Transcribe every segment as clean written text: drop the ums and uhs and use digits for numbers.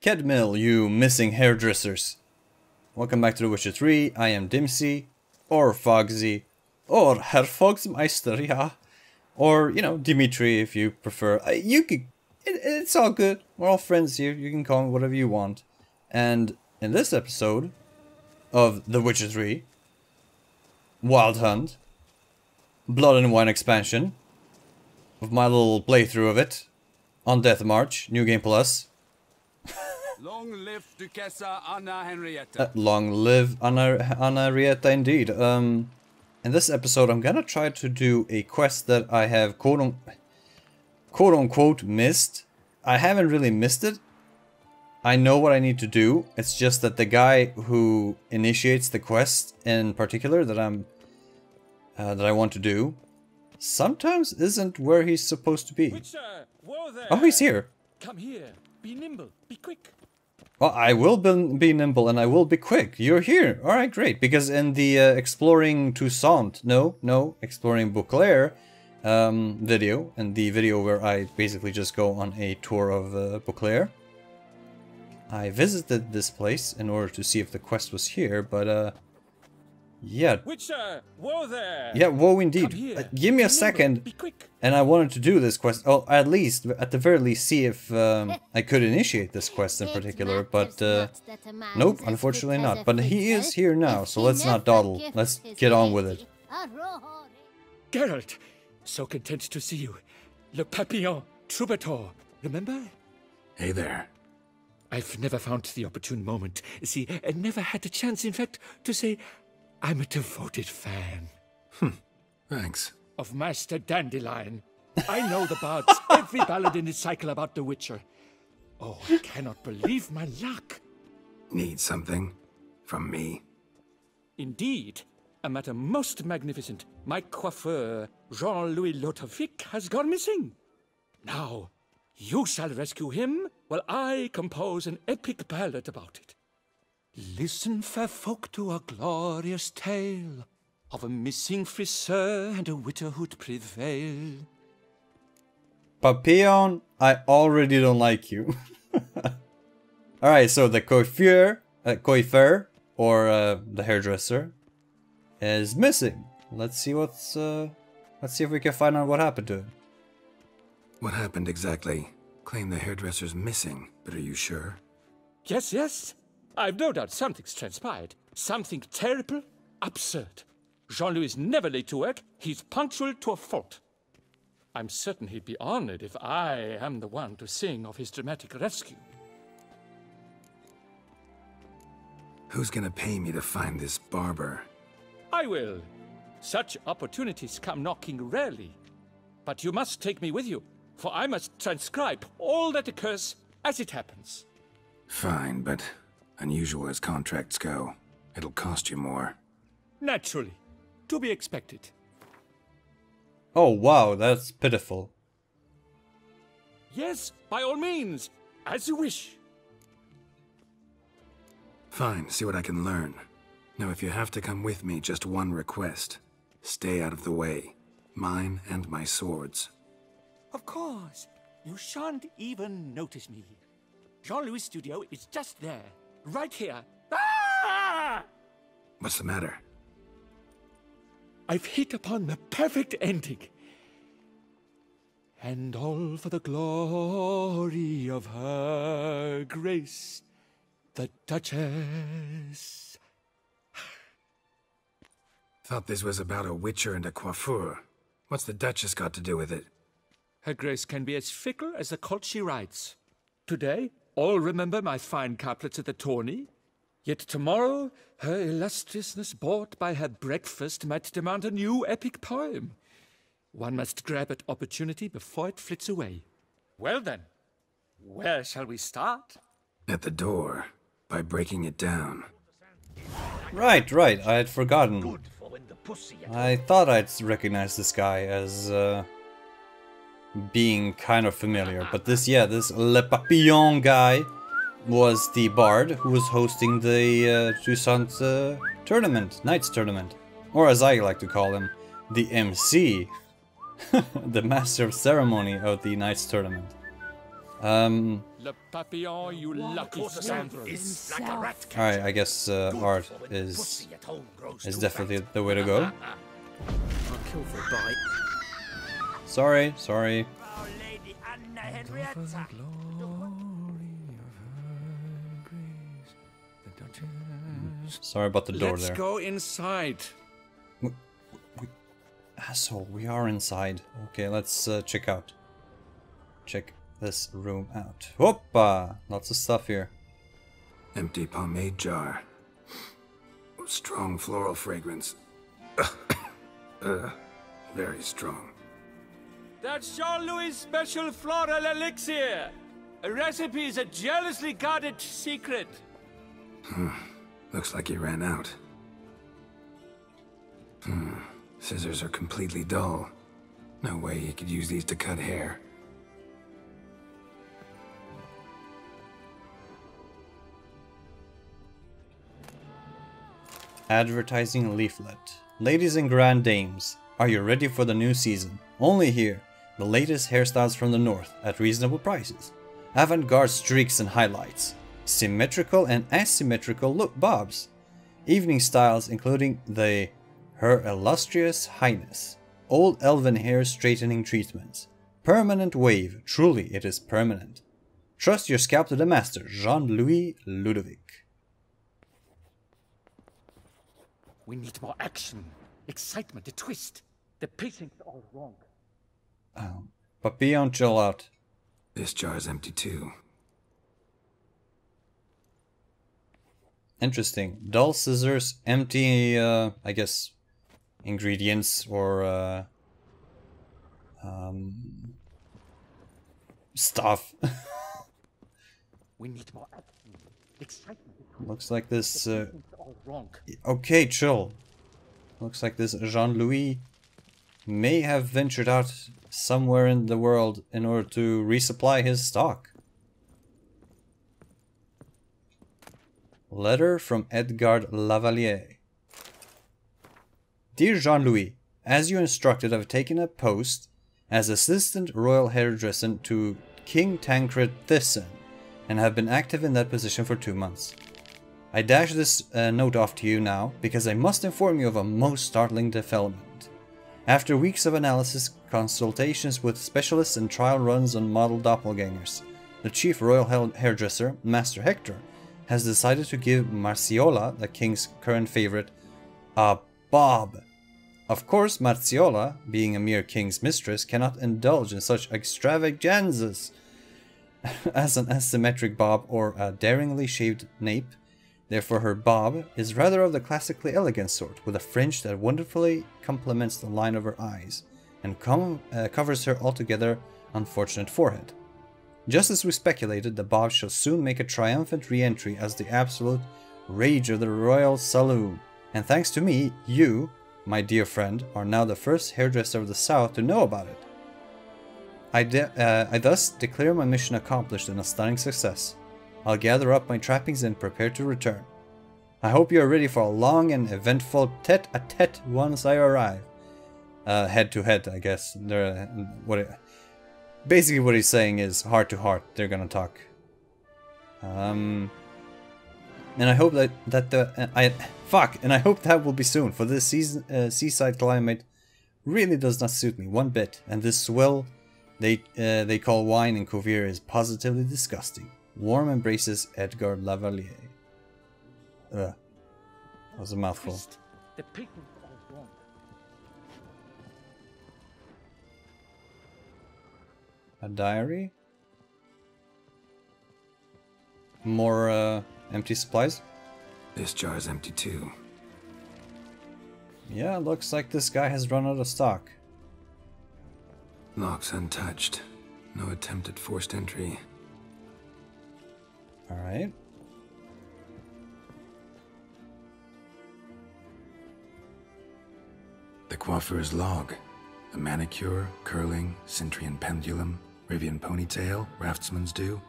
Kedmill, you missing hairdressers. Welcome back to The Witcher 3. I am Dimsy, or Fogsy, or Herr Fogsmeister, yeah. Or, you know, Dimitri if you prefer. You could, it's all good. We're all friends here. You can call me whatever you want. And in this episode of The Witcher 3, Wild Hunt, Blood and Wine expansion, with my little playthrough of it, on Death March, New Game Plus. Long live Duchessa Anna Henrietta. Long live Anna Henrietta indeed. In this episode I'm gonna try to do a quest that I have quote unquote missed. I haven't really missed it. I know what I need to do. It's just that the guy who initiates the quest in particular that I want to do sometimes isn't where he's supposed to be. Witcher, whoa there. Oh, he's here. Come here. Be nimble. Be quick. Well, I will be nimble and I will be quick. You're here. Alright, great. Because in the Exploring Toussaint, Exploring Beauclair video, and the video where I basically just go on a tour of Beauclair, I visited this place in order to see if the quest was here, but yeah. Witcher, whoa there. Yeah, whoa indeed. Give me a second. Be quick. And I wanted to do this quest, oh, at the very least, see if I could initiate this quest in particular, but nope, unfortunately not. But he is here now, so let's not dawdle. Let's get on with it. Geralt, so content to see you. Le Papillon, Troubadour, remember? Hey there. I've never found the opportune moment. See, I never had a chance, in fact, to say I'm a devoted fan. Thanks. Of Master Dandelion. I know the bards, every ballad in his cycle about the Witcher. Oh, I cannot believe my luck. Need something? From me? Indeed. A matter most magnificent. My coiffeur, Jean-Louis Ludovic, has gone missing. Now, you shall rescue him while I compose an epic ballad about it. Listen, fair folk, to a glorious tale of a missing friseur and a widowhood prevail. Papillon, I already don't like you. Alright, so the coiffeur, or the hairdresser, is missing. Let's see if we can find out what happened to it. What happened exactly? Claim the hairdresser's missing, but are you sure? Yes, yes. I've no doubt something's transpired. Something terrible, absurd. Jean-Louis is never late to work. He's punctual to a fault. I'm certain he'd be honored if I am the one to sing of his dramatic rescue. Who's gonna pay me to find this barber? I will. Such opportunities come knocking rarely. But you must take me with you, for I must transcribe all that occurs as it happens. Fine, but unusual as contracts go, it'll cost you more. Naturally. To be expected. Oh wow, that's pitiful. Yes, by all means, as you wish. Fine, see what I can learn. Now if you have to come with me, just one request. Stay out of the way. Mine and my swords. Of course. You shan't even notice me. Jean-Louis' studio is just there. Right here. Ah! What's the matter? I've hit upon the perfect ending. And all for the glory of her grace, the Duchess. Thought this was about a witcher and a coiffeur. What's the Duchess got to do with it? Her grace can be as fickle as the colt she rides. Today, all remember my fine couplets at the tourney. Yet tomorrow, her illustriousness bought by her breakfast might demand a new epic poem. One must grab at opportunity before it flits away. Well then, where shall we start? At the door, by breaking it down. Right, I had forgotten. I thought I'd recognize this guy as being kind of familiar, but this Le Papillon guy was the bard who was hosting the Toussaint tournament, Knights tournament, or as I like to call him, the MC, the master of ceremony of the Knights tournament. Le Papillon, you lucky scoundrel. Alright, I guess art is definitely the way to go. I'll kill for a bite. Sorry, sorry. Our Lady Anna Henrietta. Sorry about the door Let's there. go inside. Asshole, we are inside. Okay, let's check out. Check this room out. Hoppa! Lots of stuff here. Empty pomade jar. Strong floral fragrance. Very strong. That's Jean-Louis' special floral elixir. A recipe is a jealously guarded secret. Looks like he ran out. Scissors are completely dull. No way he could use these to cut hair. Advertising leaflet. Ladies and grand dames, are you ready for the new season? Only here, the latest hairstyles from the north at reasonable prices. Avant-garde streaks and highlights. Symmetrical and asymmetrical look bobs. Evening styles including the Her Illustrious Highness. Old elven hair straightening treatments. Permanent wave, truly it is permanent. Trust your scalp to the master, Jean-Louis Ludovic. We need more action, excitement, a twist. The pacing's all wrong. Papillon, chill out. This jar's empty too. Interesting. Dull scissors, empty, I guess, ingredients or stuff. We need more action, excitement. Looks like this. It's all wrong. Okay, chill. Looks like this Jean-Louis may have ventured out somewhere in the world in order to resupply his stock. Letter from Edgar Lavalier. Dear Jean-Louis, as you instructed, I've taken a post as assistant royal hairdresser to King Tancred Thyssen and have been active in that position for 2 months. I dash this note off to you now because I must inform you of a most startling development. After weeks of analysis, consultations with specialists and trial runs on model doppelgangers, the chief royal hairdresser, Master Hector, has decided to give Marciola, the king's current favorite, a bob. Of course, Marciola, being a mere king's mistress, cannot indulge in such extravaganzas as an asymmetric bob or a daringly shaved nape. Therefore, her bob is rather of the classically elegant sort, with a fringe that wonderfully complements the line of her eyes and covers her altogether unfortunate forehead. Just as we speculated, the bob shall soon make a triumphant re-entry as the absolute rage of the royal saloon, and thanks to me, you, my dear friend, are now the first hairdresser of the South to know about it. I thus declare my mission accomplished and a stunning success. I'll gather up my trappings and prepare to return. I hope you are ready for a long and eventful tete-a-tete once I arrive. Head-to-head, I guess. Basically what he's saying is heart-to-heart, they're gonna talk. And I hope I hope that will be soon, for this seaside climate really does not suit me one bit, and this swill they call wine in Couvir is positively disgusting. Warm embraces, Edgar Lavalier. That was a mouthful. The pacing's all wrong. A diary? More empty supplies? This jar's empty too. Yeah, looks like this guy has run out of stock. Locks untouched. No attempt at forced entry. Alright. The coiffeur's log. A manicure, curling, Cintrian pendulum, Rivian ponytail, raftsman's due.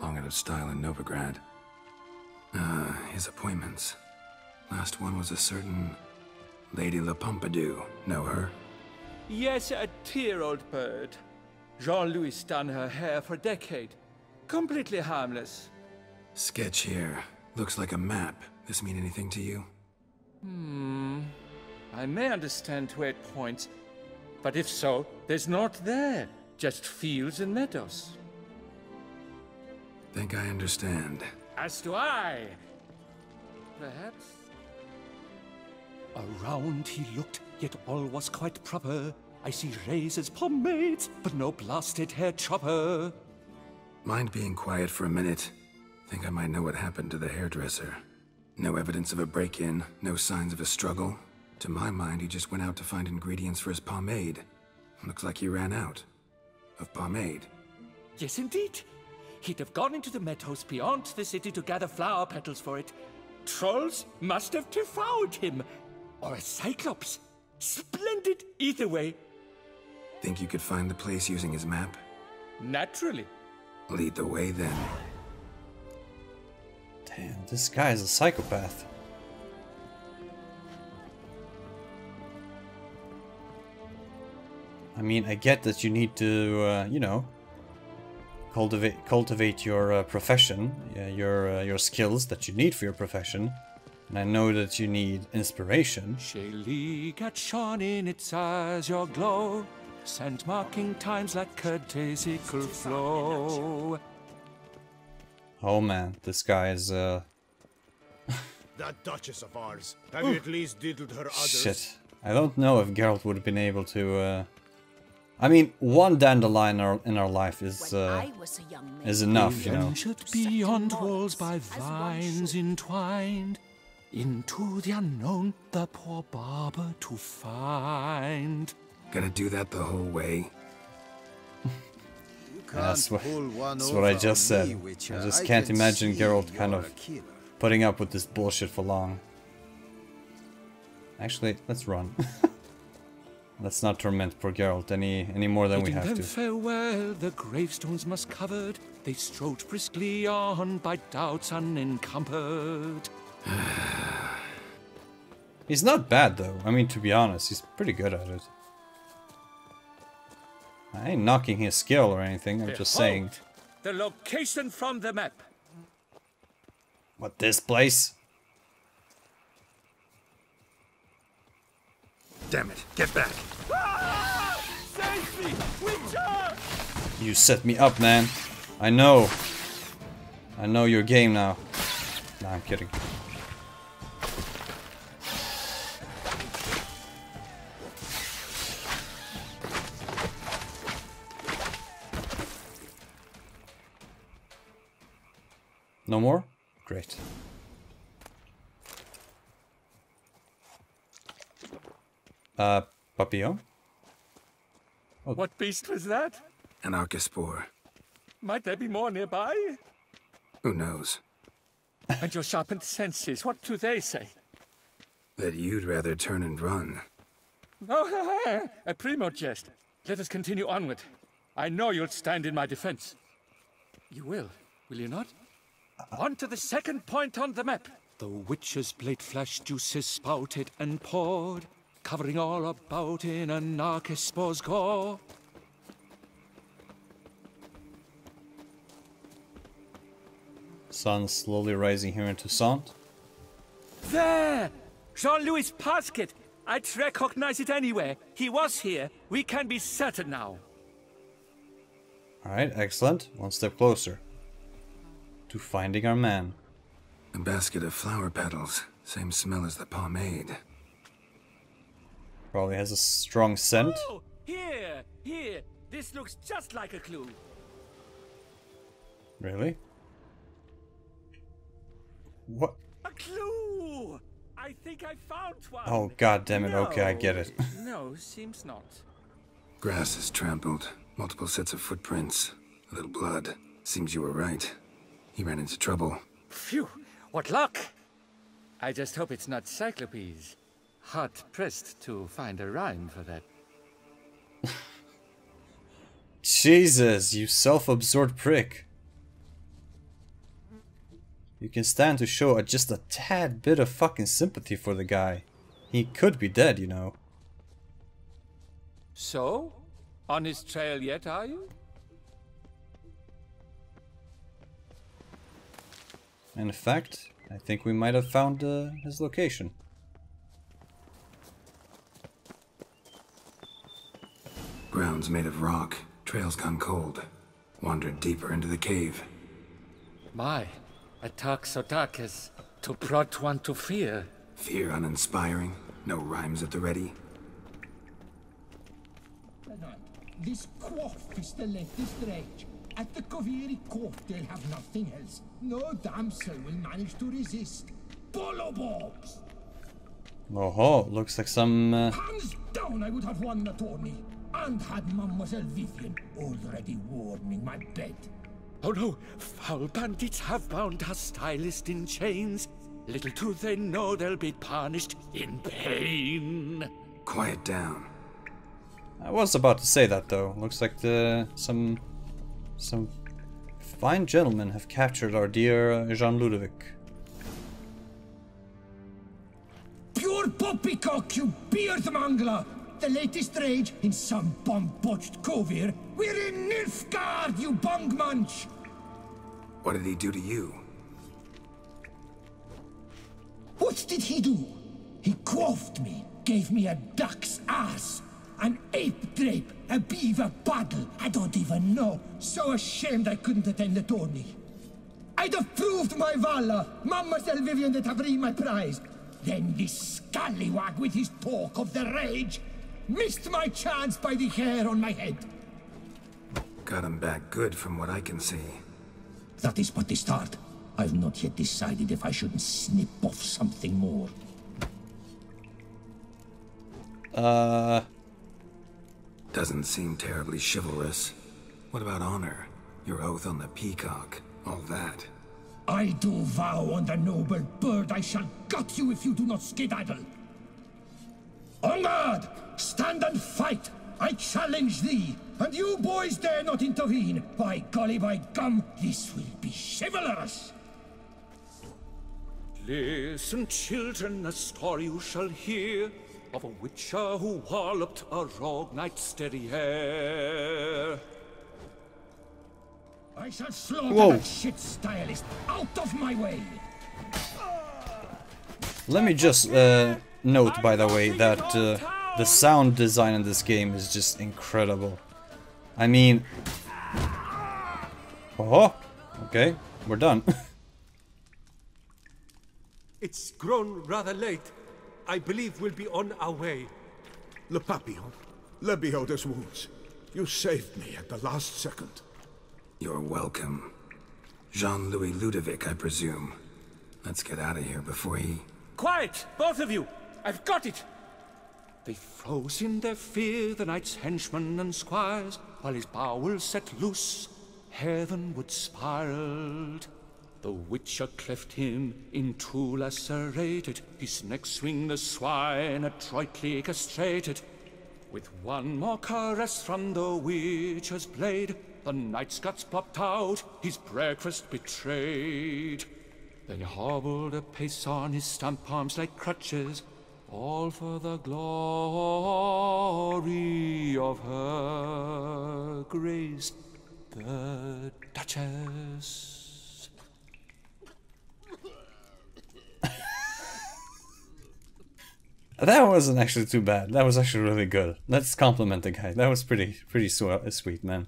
Long out of style in Novigrad. His appointments. Last one was a certain Lady La Pompadour. Know her? Yes, a dear old bird. Jean-Louis done her hair for a decade. Completely harmless. Sketch here. Looks like a map. This mean anything to you? I may understand where it points, but if so, there's naught there. Just fields and meadows. Think I understand. As do I. Perhaps. Around he looked, yet all was quite proper. I see razors, pomades, but no blasted hair chopper. Mind being quiet for a minute? Think I might know what happened to the hairdresser. No evidence of a break-in, no signs of a struggle. To my mind, he just went out to find ingredients for his pomade. Looks like he ran out of pomade. Yes, indeed. He'd have gone into the meadows beyond the city to gather flower petals for it. Trolls must have devoured him. Or a cyclops. Splendid either way. Think you could find the place using his map? Naturally. Lead the way then. Damn, this guy is a psychopath. I mean, I get that you need to, you know, cultivate your profession, your skills that you need for your profession. And I know that you need inspiration. Shaylee got shone in its eyes, your glow, sent marking times like courtesical flow. Oh man, this guy is That Duchess of ours. Have you at least diddled her others? shit. I don't know if Geralt would have been able to. I mean, one dandelion in our life is enough, you know. Ventured beyond walls by vines entwined, into the unknown the poor barber to find. Gotta do that the whole way? That's what I just said. I just can't imagine Geralt kind of putting up with this bullshit for long. Actually, let's run. Let's not torment poor Geralt any more than we have to. Farewell, the gravestones must covered. They strode briskly on by doubts unencumbered. He's not bad though. I mean, to be honest, he's pretty good at it. I ain't knocking his skill or anything. I'm just saying. The location from the map. What, this place? Damn it, get back! Save me, Witcher! You set me up, man. I know. I know your game now. Nah, I'm kidding. No more? Great. Papillon? What beast was that? An archospore. Might there be more nearby? Who knows? And your sharpened senses, what do they say? That you'd rather turn and run. Oh, a primo jest. Let us continue onward. I know you'll stand in my defense. You will you not? On to the second point on the map. The witch's blade flash juices spouted and poured, covering all about in an archospore's gore. Sun slowly rising here into Sant. There! Jean-Louis' basket! I'd recognize it anywhere. He was here. We can be certain now. Alright, excellent. One step closer to finding our man. A basket of flower petals. Same smell as the pomade. Probably has a strong scent. Oh, here! This looks just like a clue. Really? What? A clue! I think I found one. Oh, god damn it. Okay, I get it. No, seems not. Grass is trampled. Multiple sets of footprints. A little blood. Seems you were right. He ran into trouble. Phew, what luck! I just hope it's not Cyclopes. Hard-pressed to find a rhyme for that. Jesus, you self-absorbed prick. You can stand to show just a tad bit of fucking sympathy for the guy. He could be dead, you know. So, On his trail yet, are you? In fact, I think we might have found his location. Ground's made of rock. Trail's gone cold. Wandered deeper into the cave. My, a talk so dark as to brought one to fear. Fear uninspiring. No rhymes at the ready. This quaff is the latest rage. At the Koviri court, they'll have nothing else. No damsel will manage to resist. Bolobogs! Oh, looks like some. Hands down, I would have won the tourney. And had Mademoiselle Vivian already warming my bed. Oh no, foul bandits have bound our stylist in chains. Little do they know they'll be punished in pain. Quiet down. I was about to say that though. Looks like some fine gentlemen have captured our dear Jean Ludovic. Pure poppycock, you beard mangler! The latest rage in some bomb-botched covir. We're in Nilfgaard, you bung munch! What did he do to you? What did he do? He quaffed me, gave me a duck's ass, an ape drape, a beaver paddle, I don't even know. So ashamed I couldn't attend the tourney. I'd have proved my valor, Mademoiselle Vivian that have read my prize. Then this scallywag with his talk of the rage missed my chance by the hair on my head. Got him back good from what I can see. That is but the start. I've not yet decided if I shouldn't snip off something more. Doesn't seem terribly chivalrous. What about honor? Your oath on the peacock, all that. I do vow on the noble bird I shall gut you if you do not skedaddle. On guard! Stand and fight! I challenge thee! And you boys dare not intervene! By golly, by gum, this will be chivalrous! Listen, children, a story you shall hear of a witcher who walloped a rogue knight's derriere. I shall slaughter Whoa. that shit stylist out of my way! Let me just note, by the way, that the sound design in this game is just incredible. I mean... Oh, okay, we're done. It's grown rather late. I believe we'll be on our way. Le Papillon, le Beholder's wounds. You saved me at the last second. You're welcome. Jean-Louis Ludovic, I presume. Let's get out of here before he... Quiet, both of you! I've got it! They froze in their fear, the knight's henchmen and squires, while his bowels set loose, heavenward spiraled. The witcher cleft him in two lacerated, his neck swing the swine adroitly castrated. With one more caress from the witcher's blade, the knight's guts popped out, his breakfast betrayed. They hobbled a pace on his stump arms like crutches, all for the glory of her grace, the Duchess. That wasn't actually too bad. That was actually really good. Let's compliment the guy. That was pretty sweet, man.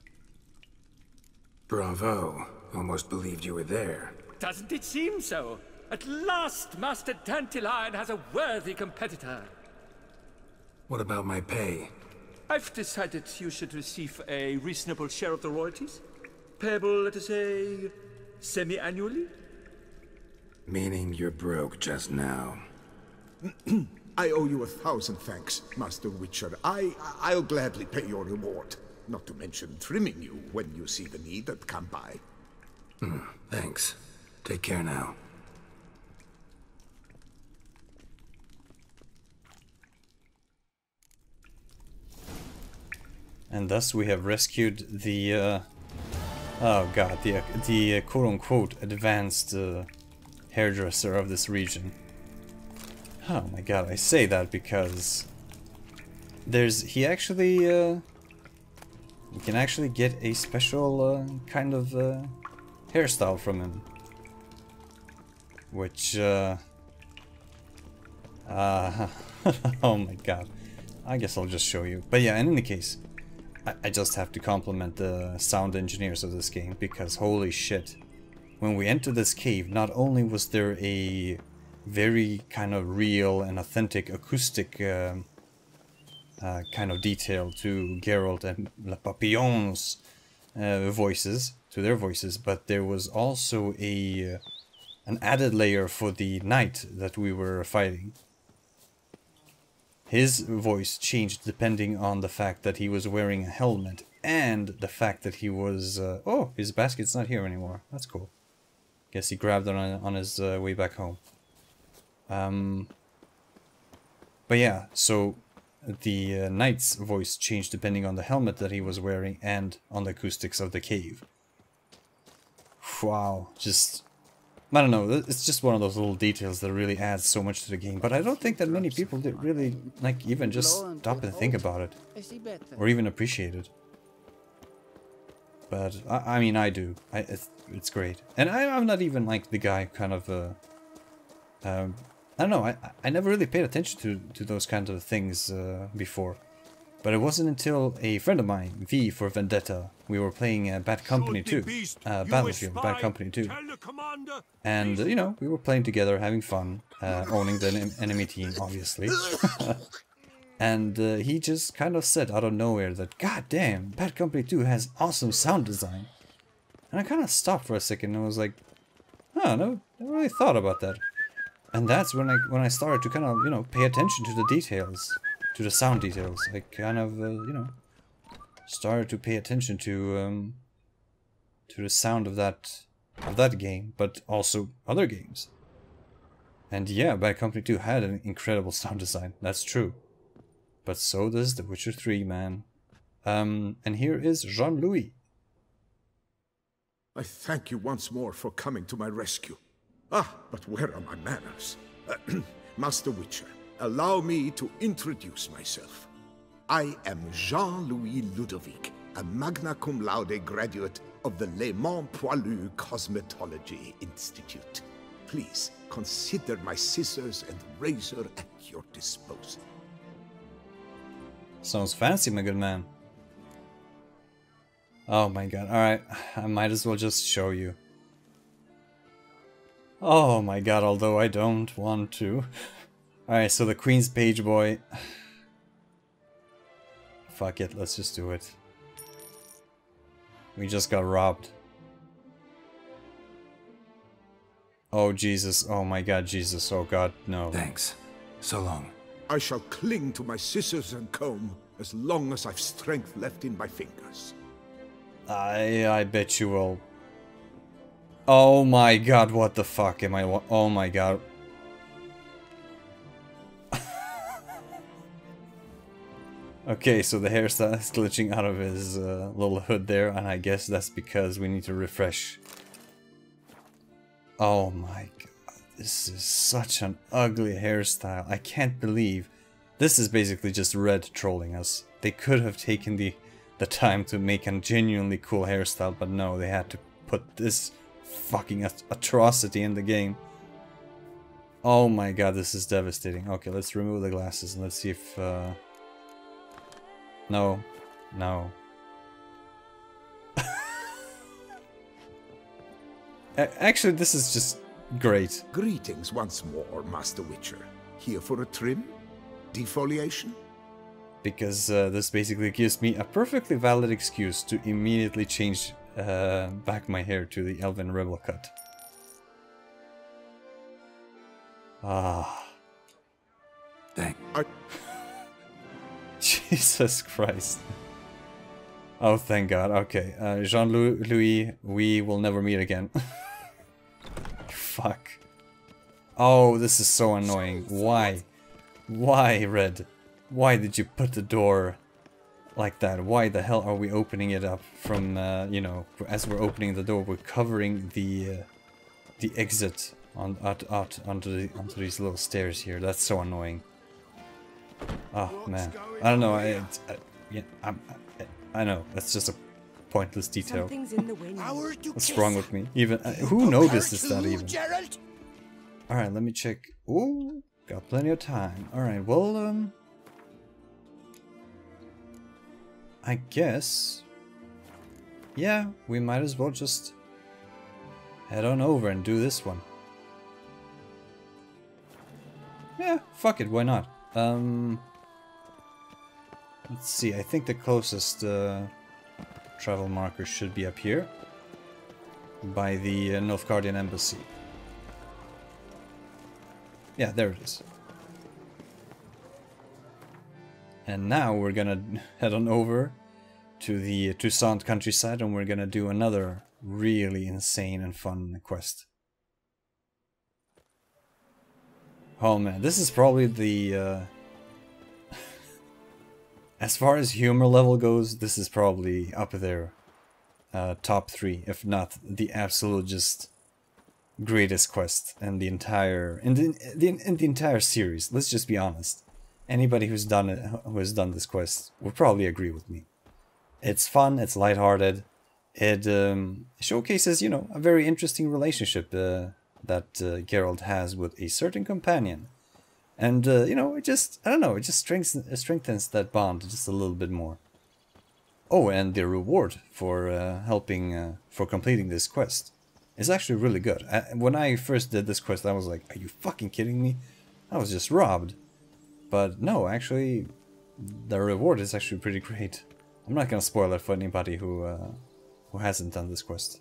Bravo. Almost believed you were there. Doesn't it seem so? At last, Master Dandelion has a worthy competitor. What about my pay? I've decided you should receive a reasonable share of the royalties. Payable, let us say, semi-annually? Meaning you're broke just now. I owe you 1,000 thanks, Master Witcher. I'll gladly pay your reward. Not to mention trimming you when you see the need that come by. Thanks. Take care now. And thus we have rescued the, oh god, the quote-unquote advanced hairdresser of this region. Oh my god, I say that because he actually we can actually get a special kind of hairstyle from him. Which, oh my god. I guess I'll just show you. But yeah, in any case, I just have to compliment the sound engineers of this game, because holy shit. When we entered this cave, not only was there a very kind of real and authentic acoustic kind of detail to Geralt and Le Papillon's voices, to their voices, but there was also an added layer for the knight that we were fighting. His voice changed depending on the fact that he was wearing a helmet and the fact that he was... oh, his basket's not here anymore. That's cool. Guess he grabbed it on his way back home. But yeah, so the knight's voice changed depending on the helmet that he was wearing and on the acoustics of the cave. Wow, just... I don't know, it's just one of those little details that really adds so much to the game, but I don't think that many people did really, like, even just stop and think about it, or even appreciate it. But, I mean, I do. It's great. And I'm not even, like, the guy kind of, I don't know, I never really paid attention to those kinds of things before. But it wasn't until a friend of mine, V for Vendetta, we were playing Bad Company 2, Battlefield, Bad Company 2. And, you know, we were playing together, having fun, owning the enemy team, obviously. And he just kind of said out of nowhere that, God damn, Bad Company 2 has awesome sound design. And I kind of stopped for a second and was like, oh, no, I never really thought about that. And that's when I started to kind of, you know, pay attention to the details. To the sound details. I kind of, you know, started to pay attention to the sound of that game, but also other games. And yeah, Bad Company 2 had an incredible sound design. That's true. But so does The Witcher 3, man. And here is Jean-Louis. I thank you once more for coming to my rescue. Ah, but where are my manners? Master Witcher, allow me to introduce myself. I am Jean-Louis Ludovic, a magna cum laude graduate of the Le Mans Poilu Cosmetology Institute. Please consider my scissors and razor at your disposal. Sounds fancy, my good man. Oh my god, alright, I might as well just show you. Oh my god, although I don't want to. Alright, so the Queen's Page Boy. Fuck it, let's just do it. We just got robbed. Oh Jesus, oh my god, Jesus, oh god, no. Thanks. So long. I shall cling to my scissors and comb as long as I've strength left in my fingers. I bet you will. Oh my god, what the fuck am I... Oh my god. Okay, so the hairstyle is glitching out of his little hood there, and I guess that's because we need to refresh. Oh my god, this is such an ugly hairstyle. I can't believe... This is basically just Red trolling us. They could have taken the time to make a genuinely cool hairstyle, but no, they had to put this fucking atrocity in the game. Oh my god, this is devastating. Okay, let's remove the glasses and let's see if... No. No. Actually, this is just great. Greetings once more, Master Witcher. Here for a trim? Defoliation? Because this basically gives me a perfectly valid excuse to immediately change back my hair to the Elven Rebel cut. Ah. Thank. Jesus Christ. Oh, thank God. Okay, Jean-Louis, we will never meet again. Fuck. Oh, this is so annoying. Why? Why, Red? Why did you put the door like that? Why the hell are we opening it up from, you know, as we're opening the door, we're covering the exit onto these little stairs here. That's so annoying. Oh man, I don't know. I know, that's just a pointless detail. Something's in the wind. What's wrong with me? Even who notices that even? Geralt? Alright, let me check. Ooh, got plenty of time. Alright, well, I guess... yeah, we might as well just head on over and do this one. Yeah, fuck it, why not? Let's see, I think the closest travel marker should be up here. By the Nilfgaardian embassy. Yeah, there it is. And now we're gonna head on over to the Toussaint countryside and we're gonna do another really insane and fun quest. Oh man, this is probably the... as far as humor level goes, this is probably up there. Top 3, if not the absolute just greatest quest in the entire in the entire series. Let's just be honest. Anybody who's done it, who has done this quest, will probably agree with me. It's fun, it's lighthearted. It showcases, you know, a very interesting relationship that Geralt has with a certain companion, and you know, it just I don't know, it just strengthens that bond just a little bit more. Oh, and the reward for helping for completing this quest is actually really good. When I first did this quest, I was like, "Are you fucking kidding me?" I was just robbed. But no, actually, the reward is actually pretty great. I'm not gonna spoil it for anybody who hasn't done this quest.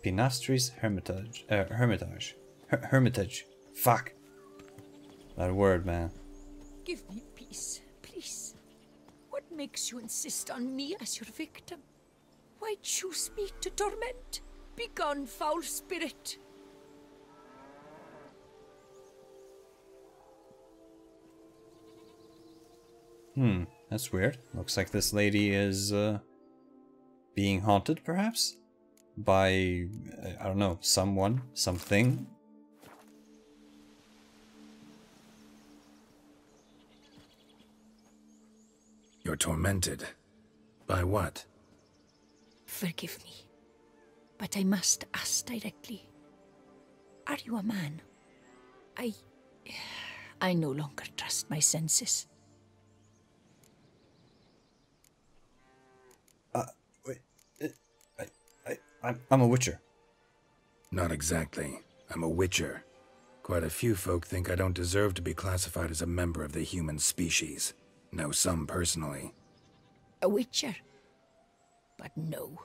Pinastri's Hermitage. Hermitage. Fuck. That word, man. Give me peace, please. What makes you insist on me as your victim? Why choose me to torment? Begone, foul spirit. That's weird. Looks like this lady is being haunted, perhaps? By, I don't know, someone, something. You're tormented. By what? Forgive me, but I must ask directly. Are you a man? I no longer trust my senses. I'm a witcher. Not exactly. I'm a witcher. Quite a few folk think I don't deserve to be classified as a member of the human species. Know some personally. A witcher? But no.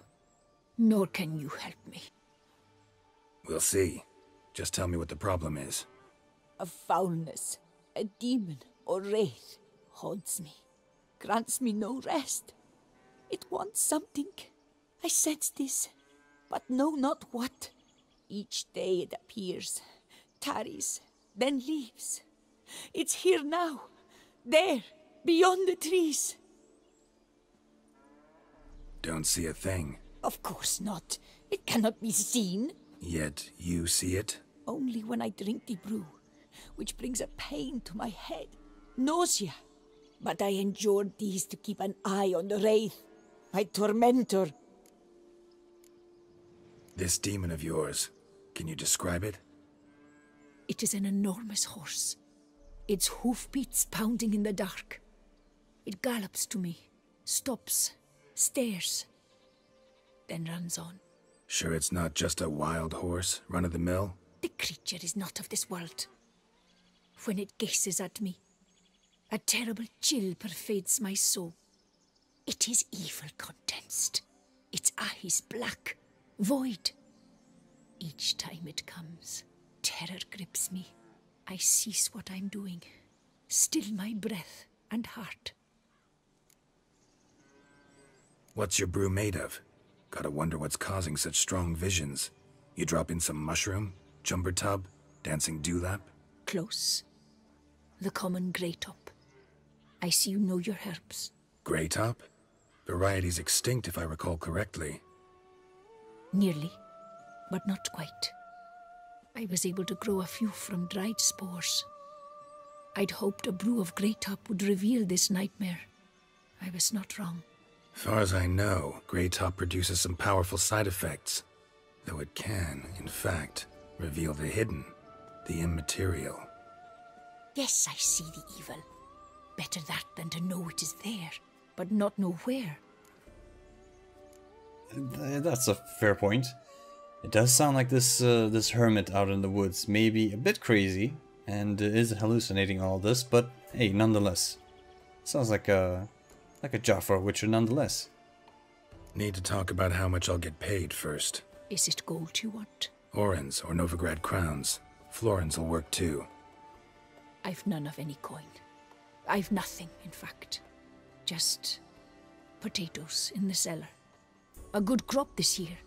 Nor can you help me. We'll see. Just tell me what the problem is. A foulness, a demon or wraith haunts me, grants me no rest. It wants something. I sense this, but know not what. Each day it appears, tarries, then leaves. It's here now, there, beyond the trees. Don't see a thing. Of course not. It cannot be seen. Yet you see it? Only when I drink the brew, which brings a pain to my head, nausea. But I endured these to keep an eye on the wraith, my tormentor. This demon of yours, can you describe it? It is an enormous horse, its hoofbeats pounding in the dark. It gallops to me, stops, stares, then runs on. Sure it's not just a wild horse, run-of-the-mill? The creature is not of this world. When it gazes at me, a terrible chill pervades my soul. It is evil condensed, its eyes black, void. Each time it comes, terror grips me. I cease what I'm doing, still my breath and heart. What's your brew made of? Gotta wonder what's causing such strong visions. You drop in some mushroom, jumper tub, dancing dewlap? Close. The common GRAYTOP. I see you know your herbs. GRAYTOP? Variety's extinct if I recall correctly. Nearly, but not quite. I was able to grow a few from dried spores. I'd hoped a brew of GRAYTOP would reveal this nightmare. I was not wrong. As far as I know, GRAYTOP produces some powerful side effects, though it can, in fact, reveal the hidden, the immaterial. Yes, I see the evil. Better that than to know it is there, but not know where. That's a fair point. It does sound like this this hermit out in the woods may be a bit crazy and is hallucinating all this, but hey, nonetheless, sounds like a job for a witcher nonetheless. Need to talk about how much I'll get paid first. Is it gold you want? Orens or Novigrad crowns. Florins will work too. I've none of any coin. I've nothing, in fact. Just potatoes in the cellar. A good crop this year.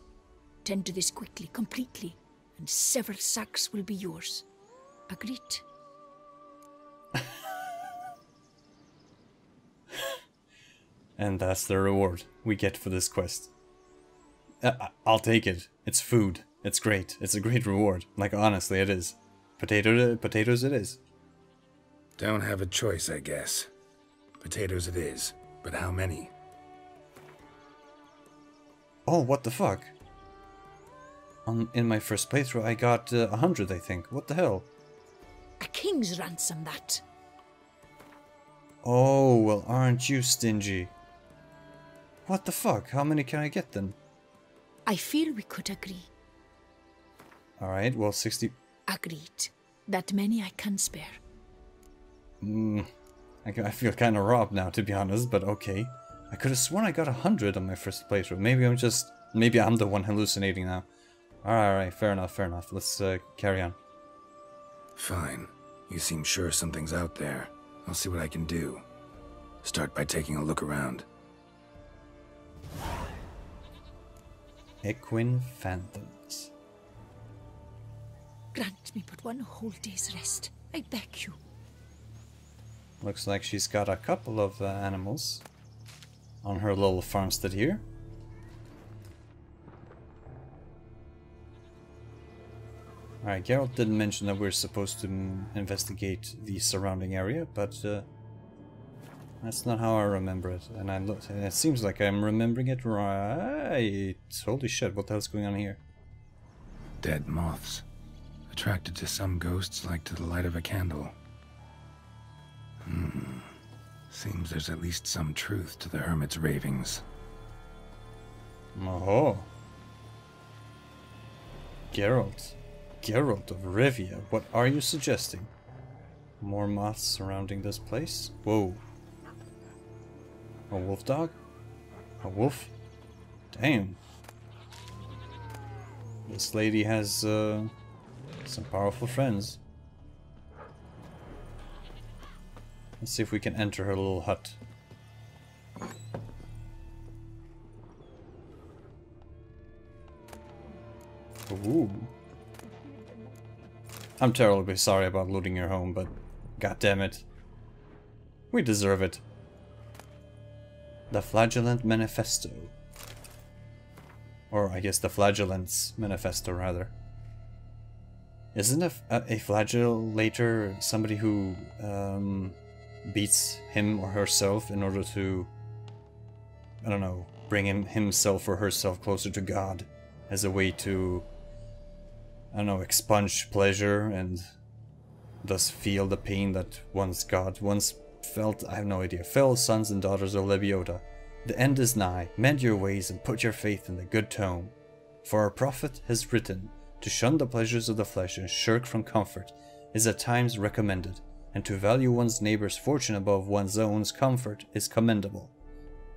Tend to this quickly, completely, and several sacks will be yours. Agreed? And that's the reward we get for this quest. I'll take it. It's food. It's great. It's a great reward. Like, honestly, it is. Potatoes it is. Don't have a choice, I guess. Potatoes it is, but how many? Oh, what the fuck? In my first playthrough, I got 100, I think. What the hell? A king's ransom, that. Oh, well, aren't you stingy? What the fuck? How many can I get then? I feel we could agree. Alright, well, 60... Agreed. That many I can spare. I feel kind of robbed now, to be honest, but okay. I could have sworn I got 100 on my first playthrough. Maybe I'm the one hallucinating now. Alright, fair enough. Let's carry on. Fine. You seem sure something's out there. I'll see what I can do. Start by taking a look around. Equine Phantoms. Grant me but one whole day's rest. I beg you. Looks like she's got a couple of animals on her little farmstead here. Alright, Geralt didn't mention that we're supposed to investigate the surrounding area, but that's not how I remember it. And it seems like I'm remembering it right. Holy shit, what the hell's going on here? Dead moths. Attracted to some ghosts like to the light of a candle. Seems there's at least some truth to the hermit's ravings. Oh. Geralt of Rivia, what are you suggesting? More moths surrounding this place? Whoa. A wolf dog? A wolf? Damn. This lady has some powerful friends. Let's see if we can enter her little hut. Ooh. I'm terribly sorry about looting your home, but goddammit, we deserve it. The Flagellant Manifesto. Or I guess the Flagellant's Manifesto, rather. Isn't a flagellator somebody who beats him or herself in order to, I don't know, bring himself or herself closer to God as a way to, I don't know, expunge pleasure and thus feel the pain that God once felt? I have no idea. Fellow sons and daughters of Lebioda, the end is nigh. Mend your ways and put your faith in the good tome. For our prophet has written, to shun the pleasures of the flesh and shirk from comfort is at times recommended, and to value one's neighbor's fortune above one's own comfort is commendable.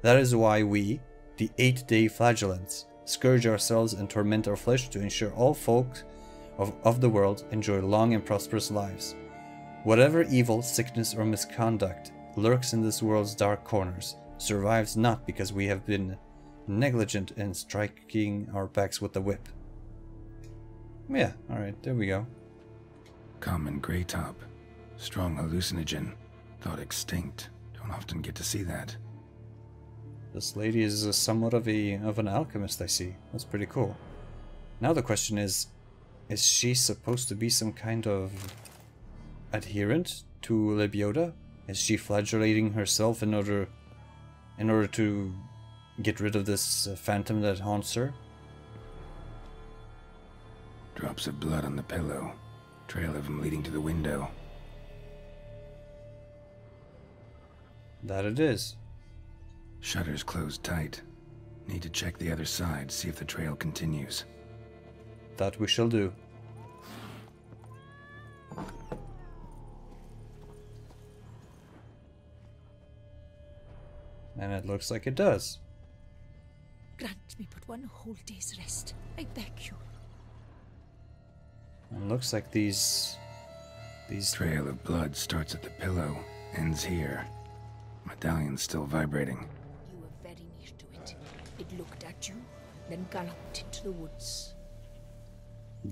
That is why we, the 8-day flagellants, scourge ourselves and torment our flesh to ensure all folk of the world enjoy long and prosperous lives. Whatever evil, sickness, or misconduct lurks in this world's dark corners survives not because we have been negligent in striking our backs with the whip. Yeah, alright, there we go. Common GRAYTOP. Strong hallucinogen. Thought extinct. Don't often get to see that. This lady is somewhat of an alchemist, I see. That's pretty cool. Now the question is she supposed to be some kind of adherent to Lebioda? Is she flagellating herself in order in order to get rid of this phantom that haunts her? Drops of blood on the pillow. Trail of them leading to the window. That it is. Shutters closed tight. Need to check the other side, see if the trail continues. That we shall do. And it looks like it does. Grant me but one whole day's rest, I beg you. And looks like these Trail of blood starts at the pillow, ends here. Medallion's still vibrating. You were very near to it. It looked at you, then galloped into the woods.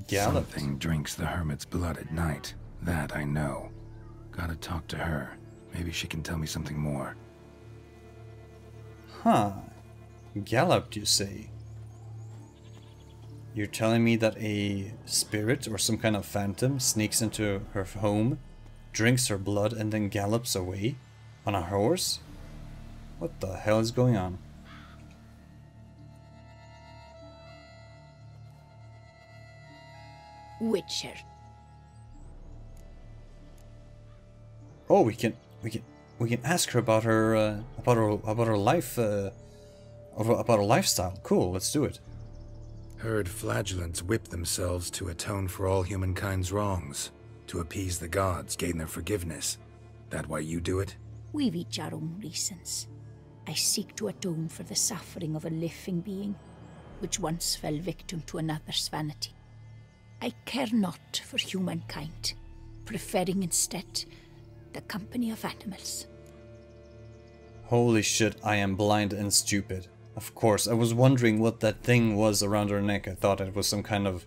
galloped. Something drinks the hermit's blood at night. That I know. Gotta talk to her. Maybe she can tell me something more. Huh. Galloped, you say? You're telling me that a spirit or some kind of phantom sneaks into her home, drinks her blood, and then gallops away on a horse? What the hell is going on? Witcher. Oh, we can ask her about her life, about her lifestyle. Cool, let's do it. Heard flagellants whip themselves to atone for all humankind's wrongs, to appease the gods, gain their forgiveness. That why you do it? We've each our own reasons. I seek to atone for the suffering of a living being, which once fell victim to another's vanity. I care not for humankind, preferring instead the company of animals. Holy shit, I am blind and stupid. Of course, I was wondering what that thing was around her neck. I thought it was some kind of...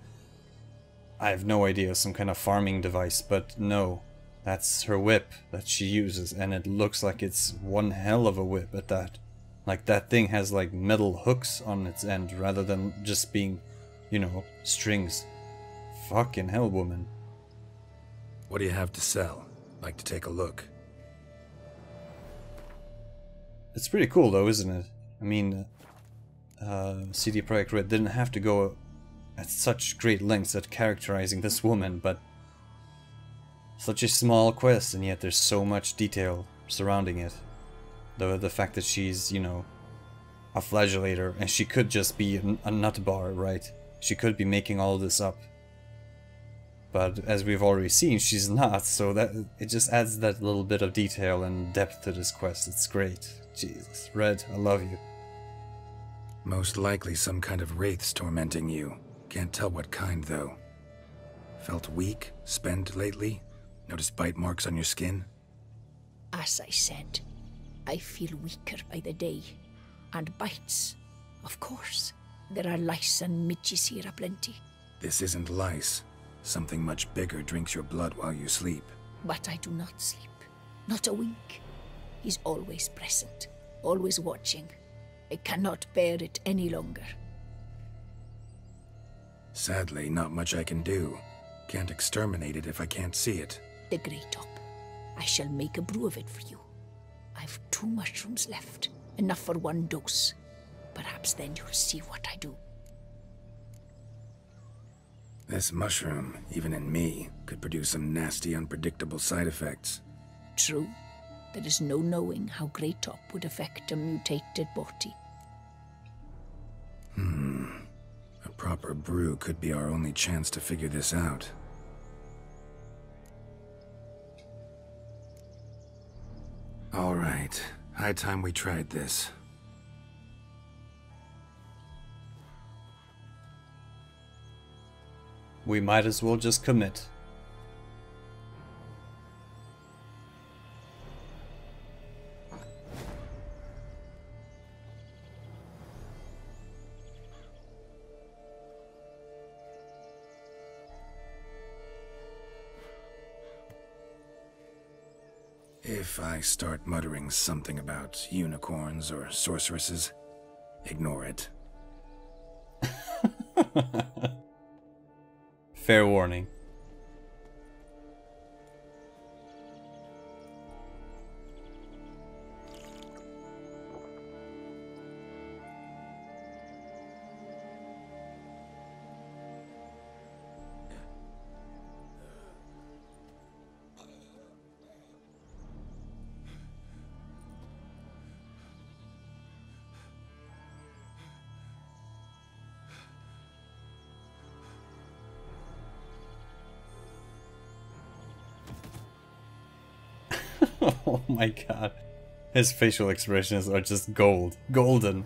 I have no idea, some kind of farming device, but no. That's her whip that she uses, and it looks like it's one hell of a whip at that. Like that thing has like metal hooks on its end rather than just being, you know, strings. Fucking hell, woman. What do you have to sell? Like to take a look? It's pretty cool though, isn't it? I mean, CD Projekt Red didn't have to go at such great lengths at characterizing this woman, but such a small quest, and yet there's so much detail surrounding it. The fact that she's, you know, a flagellator, and she could just be a nut bar, right? She could be making all this up. But as we've already seen, she's not, so that it just adds that little bit of detail and depth to this quest. It's great. Jesus. Red, I love you. Most likely some kind of wraiths tormenting you. Can't tell what kind, though. Felt weak, spent lately? Noticed bite marks on your skin? As I said, I feel weaker by the day. And bites, of course. There are lice and midges here aplenty. This isn't lice. Something much bigger drinks your blood while you sleep. But I do not sleep. Not a wink. He's always present, always watching. I cannot bear it any longer. Sadly, not much I can do. Can't exterminate it if I can't see it. The GRAYTOP. I shall make a brew of it for you. I've 2 mushrooms left, enough for 1 dose. Perhaps then you'll see what I do. This mushroom, even in me, could produce some nasty, unpredictable side effects. True. There is no knowing how GRAYTOP would affect a mutated body. A proper brew could be our only chance to figure this out. All right. High time we tried this. We might as well just commit. If I start muttering something about unicorns or sorceresses, ignore it. Fair warning. Oh my god. His facial expressions are just gold. Golden.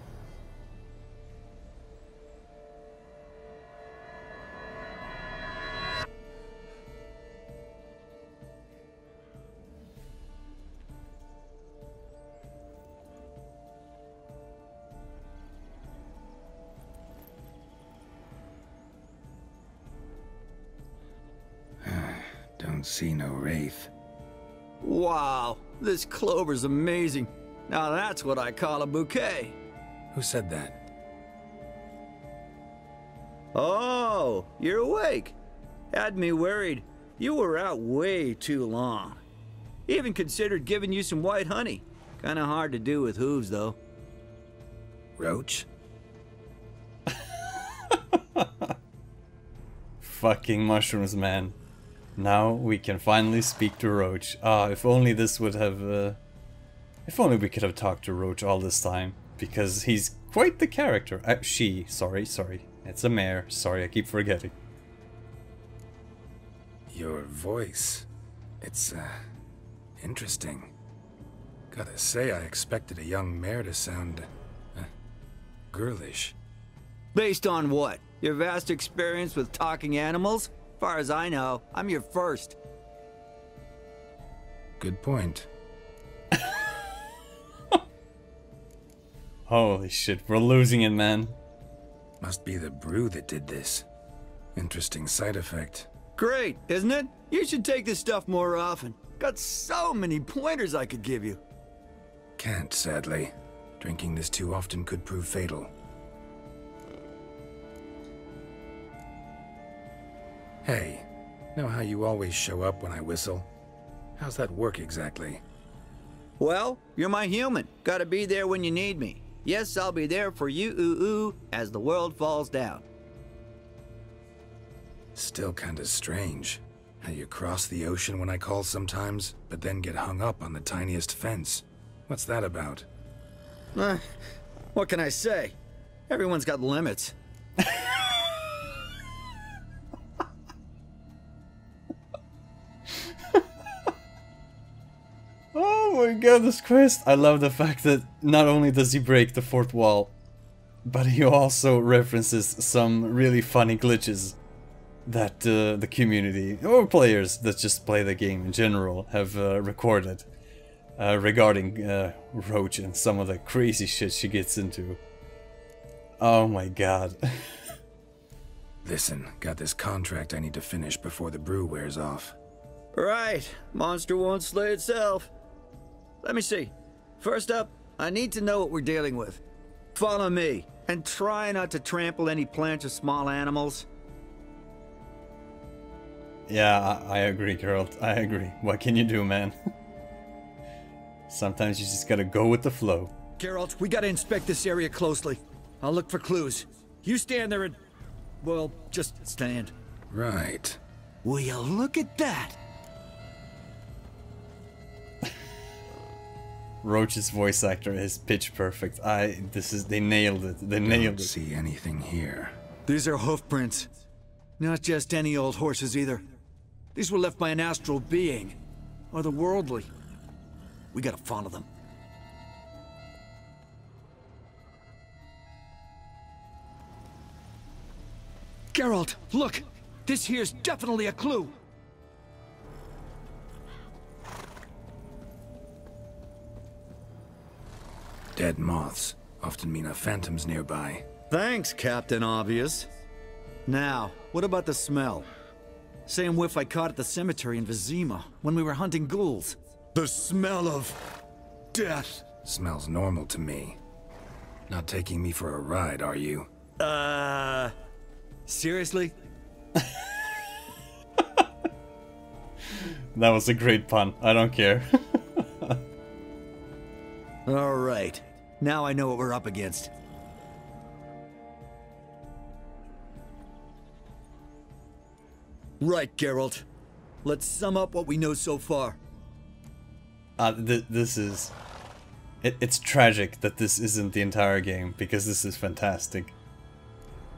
Don't see no wraith. Wow, this clover's amazing. Now that's what I call a bouquet. Who said that? Oh, you're awake. Had me worried. You were out way too long. Even considered giving you some white honey. Kinda hard to do with hooves, though. Roach? Fucking mushrooms, man. Now we can finally speak to Roach. Ah, if only this would have... if only we could have talked to Roach all this time. Because he's quite the character. Sorry. It's a mare. Sorry, I keep forgetting. Your voice. It's, interesting. Gotta say, I expected a young mare to sound... girlish. Based on what? Your vast experience with talking animals? As far as I know, I'm your first. Good point. Holy shit, we're losing it, man. Must be the brew that did this. Interesting side effect. Great, isn't it? You should take this stuff more often. Got so many pointers I could give you. Can't, sadly. Drinking this too often could prove fatal. Hey, know how you always show up when I whistle? How's that work exactly? Well, you're my human. Gotta be there when you need me. Yes, I'll be there for you, as the world falls down. Still kinda strange. How you cross the ocean when I call sometimes, but then get hung up on the tiniest fence. What's that about? What can I say? Everyone's got limits. Oh my goodness Christ. I love the fact that not only does he break the fourth wall, but he also references some really funny glitches that the community, or players that just play the game in general, have recorded regarding Roach and some of the crazy shit she gets into. Oh my god. Listen, got this contract I need to finish before the brew wears off. Right, monster won't slay itself. Let me see. First up, I need to know what we're dealing with. Follow me, and try not to trample any plants or small animals. Yeah, I agree, Geralt. I agree. What can you do, man? Sometimes you just gotta go with the flow. Geralt, we gotta inspect this area closely. I'll look for clues. You stand there and... well, just stand. Right. Will you look at that? Roach's voice actor is pitch perfect. They nailed it. They nailed it. Don't see anything here. These are hoof prints. Not just any old horses either. These were left by an astral being. Otherworldly. We gotta follow them. Geralt, look! This here's definitely a clue! Dead moths often mean a phantom's nearby. Thanks, Captain Obvious. Now, what about the smell? Same whiff I caught at the cemetery in Vizima when we were hunting ghouls. The smell of... death. Smells normal to me. Not taking me for a ride, are you? Seriously? That was a great pun. I don't care. Alright. Now I know what we're up against. Right, Geralt. Let's sum up what we know so far. This is... It's tragic that this isn't the entire game, because this is fantastic.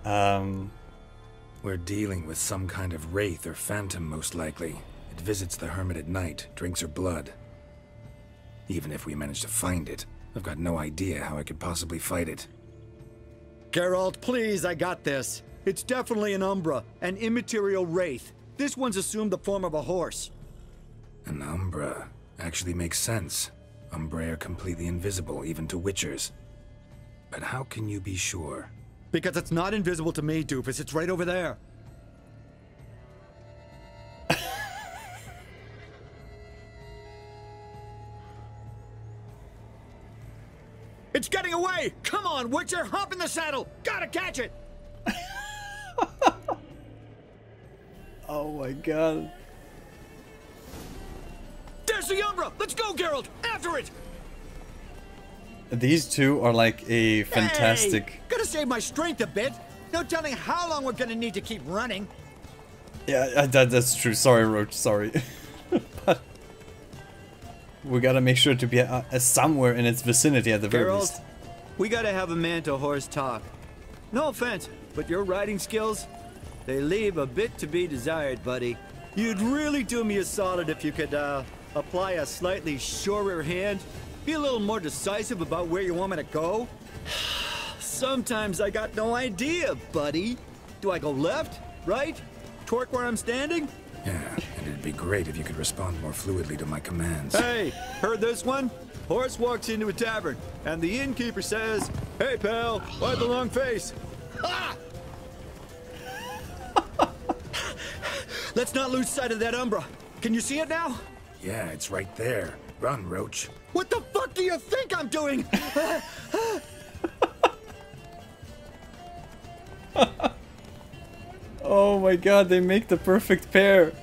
We're dealing with some kind of wraith or phantom, most likely. It visits the hermit at night, drinks her blood. Even if we manage to find it, I've got no idea how I could possibly fight it. Geralt, please, I got this. It's definitely an Umbra, an immaterial wraith. This one's assumed the form of a horse. An Umbra actually makes sense. Umbra are completely invisible, even to Witchers. But how can you be sure? Because it's not invisible to me, doofus. It's right over there. It's getting away! Come on, Witcher! Hop in the saddle! Gotta catch it! Oh my god. There's the Umbra! Let's go, Geralt! After it! These two are like a fantastic... Hey, gotta save my strength a bit. No telling how long we're gonna need to keep running. Yeah, that's true. Sorry, Roach. Sorry. But we gotta make sure to be somewhere in its vicinity at the very least. Geralt, we gotta have a man-to-horse talk. No offense, but your riding skills, they leave a bit to be desired, buddy. You'd really do me a solid if you could, apply a slightly surer hand. Be a little more decisive about where you want me to go. Sometimes I got no idea, buddy. Do I go left, right, torque where I'm standing? Yeah, and it'd be great if you could respond more fluidly to my commands. Hey, heard this one? Horse walks into a tavern, and the innkeeper says, "Hey, pal, why the long face?" Ha! Let's not lose sight of that Umbra. Can you see it now? Yeah, it's right there. Run, Roach. What the fuck do you think I'm doing? Oh my god, they make the perfect pair.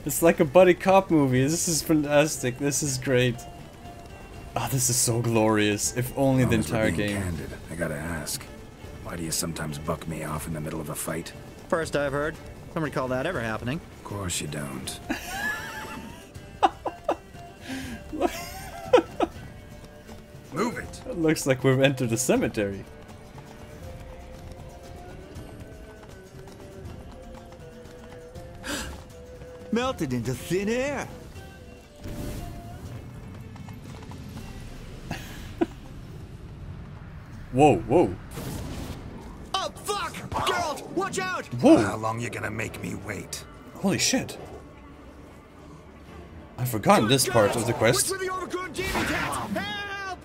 It's like a buddy cop movie. This is fantastic. This is great. Ah, this is so glorious. If only the entire game. Candid, I gotta ask. Why do you sometimes buck me off in the middle of a fight? First I've heard. Don't recall that ever happening. Of course you don't. Move it! It looks like we've entered a cemetery. Melted into thin air. Whoa, whoa. Oh, fuck! Geralt, watch out! Whoa! How long you gonna make me wait? Holy shit. I've forgotten this part of the quest. What's with the overgrown demon cats? Help!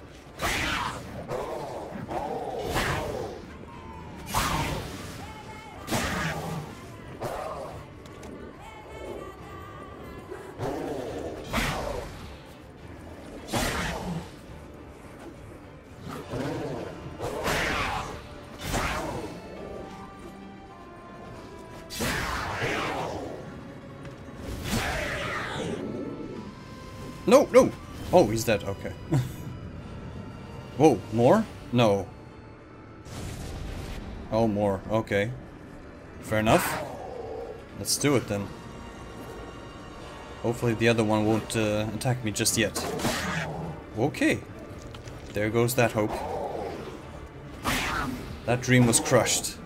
No, no! Oh, he's dead, okay. Whoa, more? No. Oh, more, okay. Fair enough. Let's do it then. Hopefully the other one won't attack me just yet. Okay. There goes that hope. That dream was crushed.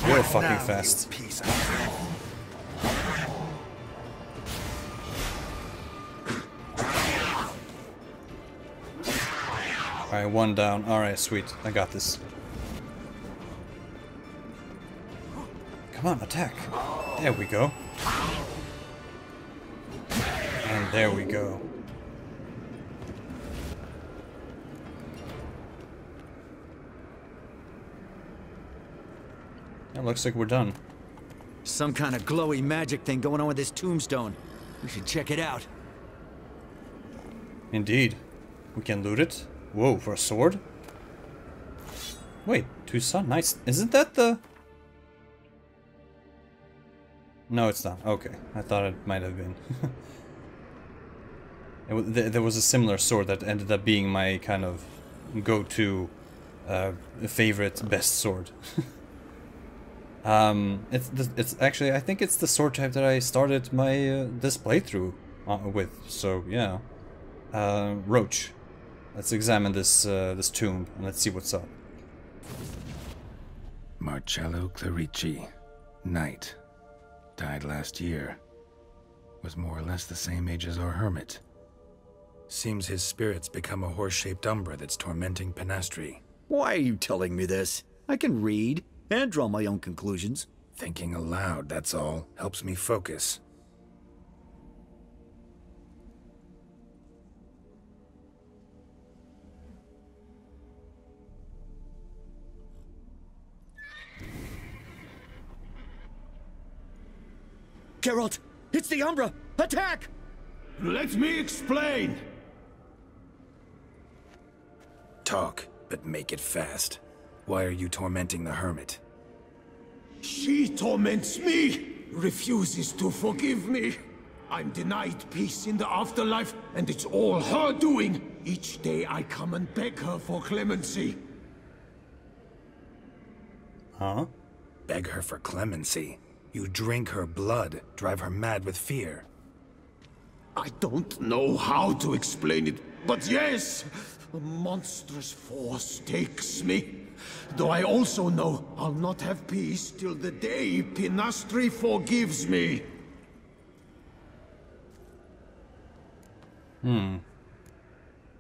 Real fucking fast. Alright, one down. Alright, sweet. I got this. Come on, attack. There we go. And there we go. It looks like we're done. Some kind of glowy magic thing going on with this tombstone. We should check it out. Indeed. We can loot it. Whoa, for a sword? Wait, Tucson? Nice. Isn't that the... No, it's not. Okay. I thought it might have been. There was a similar sword that ended up being my kind of go-to favorite best sword. It's actually, I think it's the sword type that I started my this playthrough with. So yeah, Roach. Let's examine this this tomb and let's see what's up. Marcello Clerici, knight, died last year. Was more or less the same age as our hermit. Seems his spirit's become a horse-shaped umbra that's tormenting Penastri. Why are you telling me this? I can read and draw my own conclusions. Thinking aloud, that's all. Helps me focus. Geralt, it's the Umbra! Attack! Let me explain. Talk, but make it fast. Why are you tormenting the hermit? She torments me, refuses to forgive me. I'm denied peace in the afterlife, and it's all her doing. Each day I come and beg her for clemency. Huh? Beg her for clemency. You drink her blood, drive her mad with fear. I don't know how to explain it, but yes, a monstrous force takes me. Though I also know I'll not have peace till the day Penastri forgives me.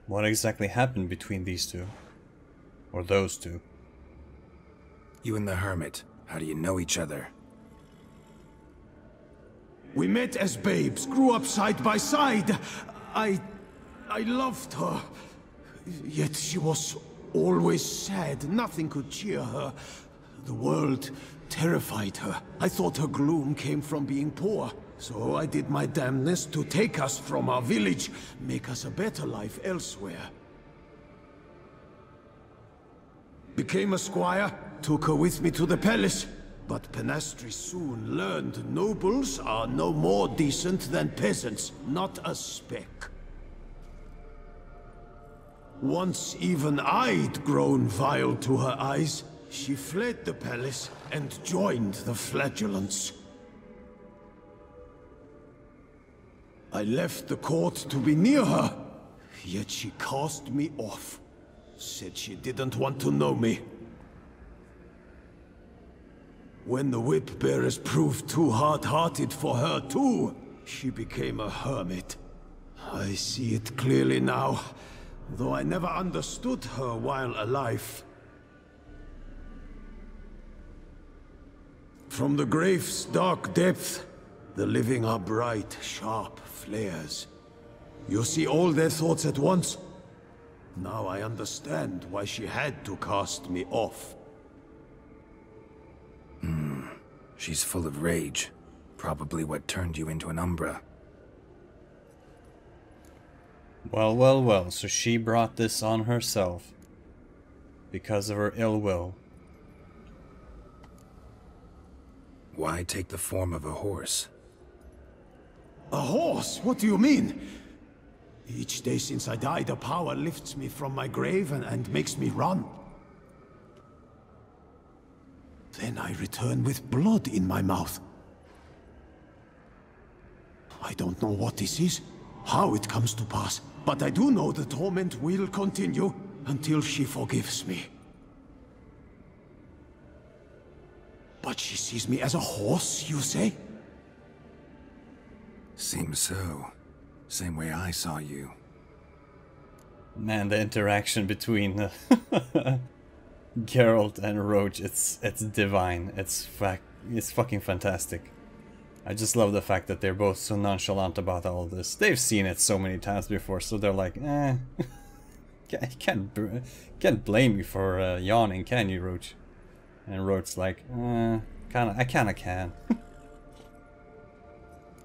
What exactly happened between these two? Or those two? You and the hermit, how do you know each other? We met as babes, grew up side by side. I loved her. Yet she was always sad. Nothing could cheer her. The world terrified her. I thought her gloom came from being poor. So I did my damnedest to take us from our village, make us a better life elsewhere. Became a squire, took her with me to the palace. But Penastri soon learned nobles are no more decent than peasants, not a speck. Once even I'd grown vile to her eyes, she fled the palace and joined the flagellants. I left the court to be near her, yet she cast me off. Said she didn't want to know me. When the whip-bearers proved too hard-hearted for her too, she became a hermit. I see it clearly now, though I never understood her while alive. From the grave's dark depth, the living are bright, sharp flares. You see all their thoughts at once. Now I understand why she had to cast me off. She's full of rage. Probably what turned you into an Umbra. Well, well, well, so she brought this on herself. Because of her ill will. Why take the form of a horse? A horse? What do you mean? Each day since I died, a power lifts me from my grave and makes me run. Then I return with blood in my mouth. I don't know what this is, how it comes to pass, but I do know the torment will continue until she forgives me. But she sees me as a horse, you say? Seems so. Same way I saw you. Man, the interaction between Geralt and Roach, it's divine. It's fucking fantastic. I just love the fact that they're both so nonchalant about all this. They've seen it so many times before, so they're like, eh. Can't blame you for yawning, can you, Roach? And Roach's like, I kinda can.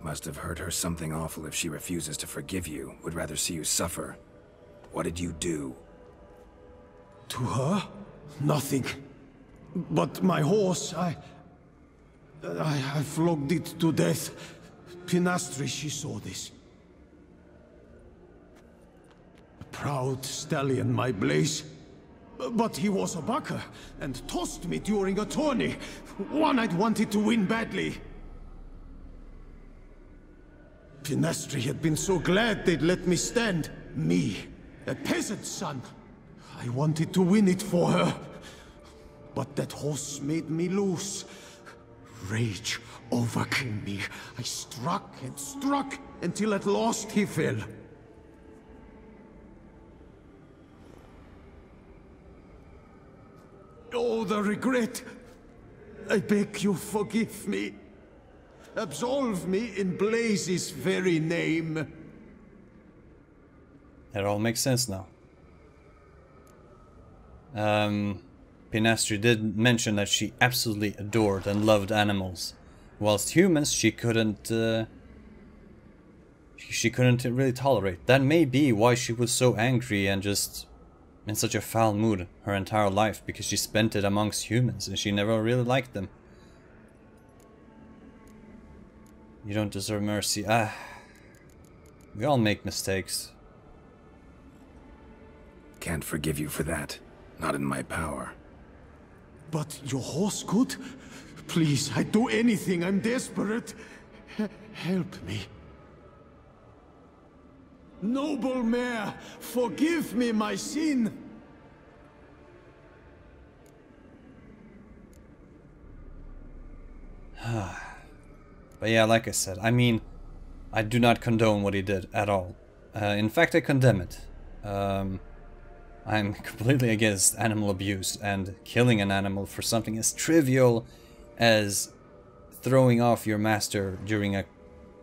Must have hurt her something awful if she refuses to forgive you. Would rather see you suffer. What did you do? To her? Nothing. But my horse, I flogged it to death. Penastri, she saw this. A proud stallion, my Blaze. But he was a bucker, and tossed me during a tourney. One I'd wanted to win badly. Penastri had been so glad they'd let me stand. Me, a peasant's son. I wanted to win it for her. But that horse made me loose. Rage overcame me. I struck and struck until at last he fell. further regret. I beg you forgive me. Absolve me in Blaze's very name. That all makes sense now. Pinastri did mention that she absolutely adored and loved animals, whilst humans she couldn't really tolerate. That may be why she was so angry and just in such a foul mood her entire life, because she spent it amongst humans and she never really liked them. You don't deserve mercy. We all make mistakes. Can't forgive you for that. Not in my power. But your horse could? Please, I'd do anything. I'm desperate. Help me. Noble mare, forgive me my sin. But yeah, like I said, I mean, I do not condone what he did at all. In fact, I condemn it. I'm completely against animal abuse, and killing an animal for something as trivial as throwing off your master during a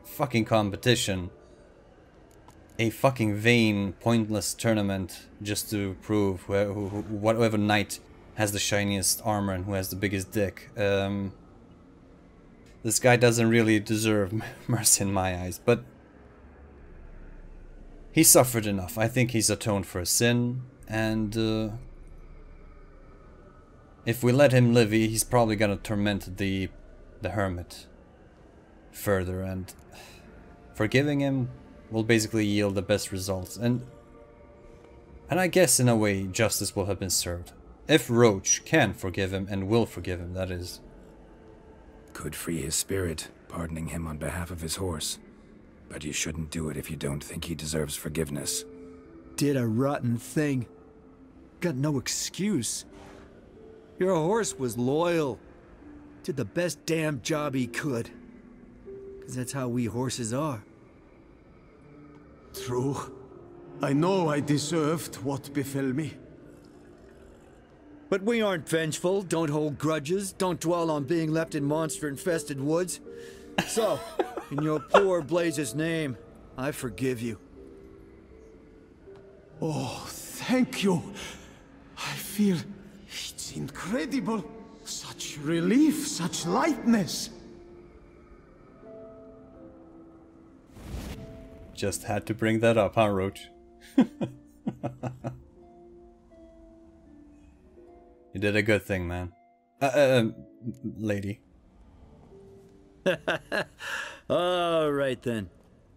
fucking competition. A fucking vain, pointless tournament just to prove whatever knight has the shiniest armor and who has the biggest dick. This guy doesn't really deserve mercy in my eyes, but he suffered enough. I think he's atoned for his sin, and if we let him live, he's probably gonna torment the hermit further, and forgiving him will basically yield the best results. And I guess in a way justice will have been served. If Roach can forgive him, and will forgive him, that is. Could free his spirit, pardoning him on behalf of his horse. But you shouldn't do it if you don't think he deserves forgiveness. Did a rotten thing. Got no excuse. Your horse was loyal. Did the best damn job he could. 'Cause that's how we horses are. True. I know I deserved what befell me. But we aren't vengeful, don't hold grudges, don't dwell on being left in monster-infested woods. So, in your poor Blaze's name, I forgive you. Oh, thank you. I feel it's incredible. Such relief, such lightness. Just had to bring that up, huh, Roach? You did a good thing, man. Lady. Alright then.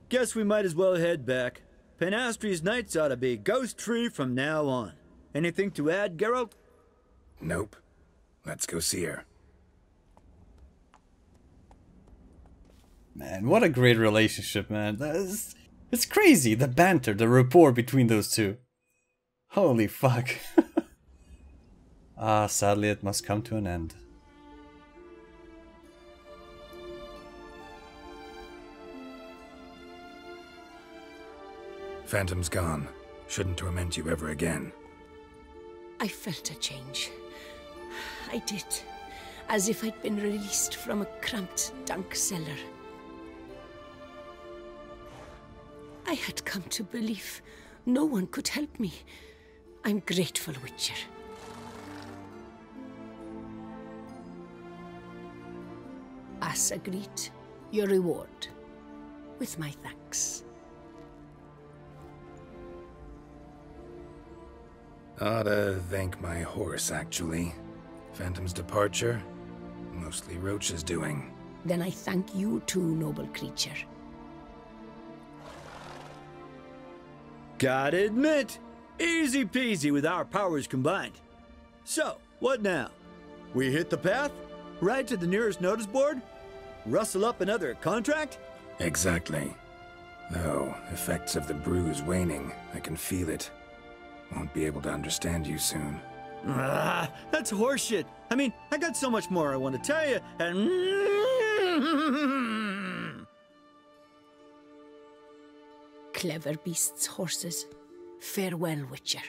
Guess we might as well head back. Penastri's nights ought to be ghost-free from now on. Anything to add, Geralt? Nope. Let's go see her. Man, what a great relationship, man. It's crazy, the banter, the rapport between those two. Holy fuck. Sadly it must come to an end. Phantom's gone. Shouldn't torment you ever again. I felt a change. I did. As if I'd been released from a cramped, dank cellar. I had come to believe no one could help me. I'm grateful, Witcher. As agreed, your reward, with my thanks. Ought to thank my horse, actually. Phantom's departure, mostly Roach's doing. Then I thank you too, noble creature. Gotta admit, easy peasy with our powers combined. So, what now? We hit the path? Ride to the nearest notice board? Rustle up another contract? Exactly. Though, effects of the brew's waning. I can feel it. Won't be able to understand you soon. That's horseshit. I mean, I got so much more I want to tell you, and... Clever beasts, horses. Farewell, Witcher.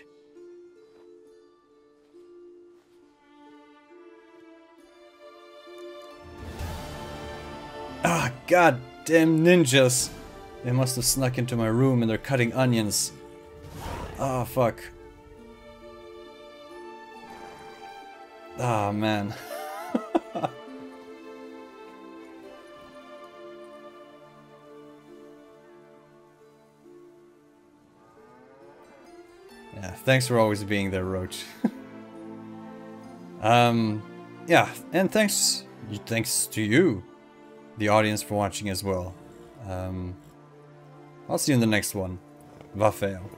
Ah, goddamn ninjas! They must have snuck into my room and they're cutting onions. Ah, fuck. Ah, man. Yeah, thanks for always being there, Roach. Yeah, and thanks to you, the audience, for watching as well. I'll see you in the next one. Va fail.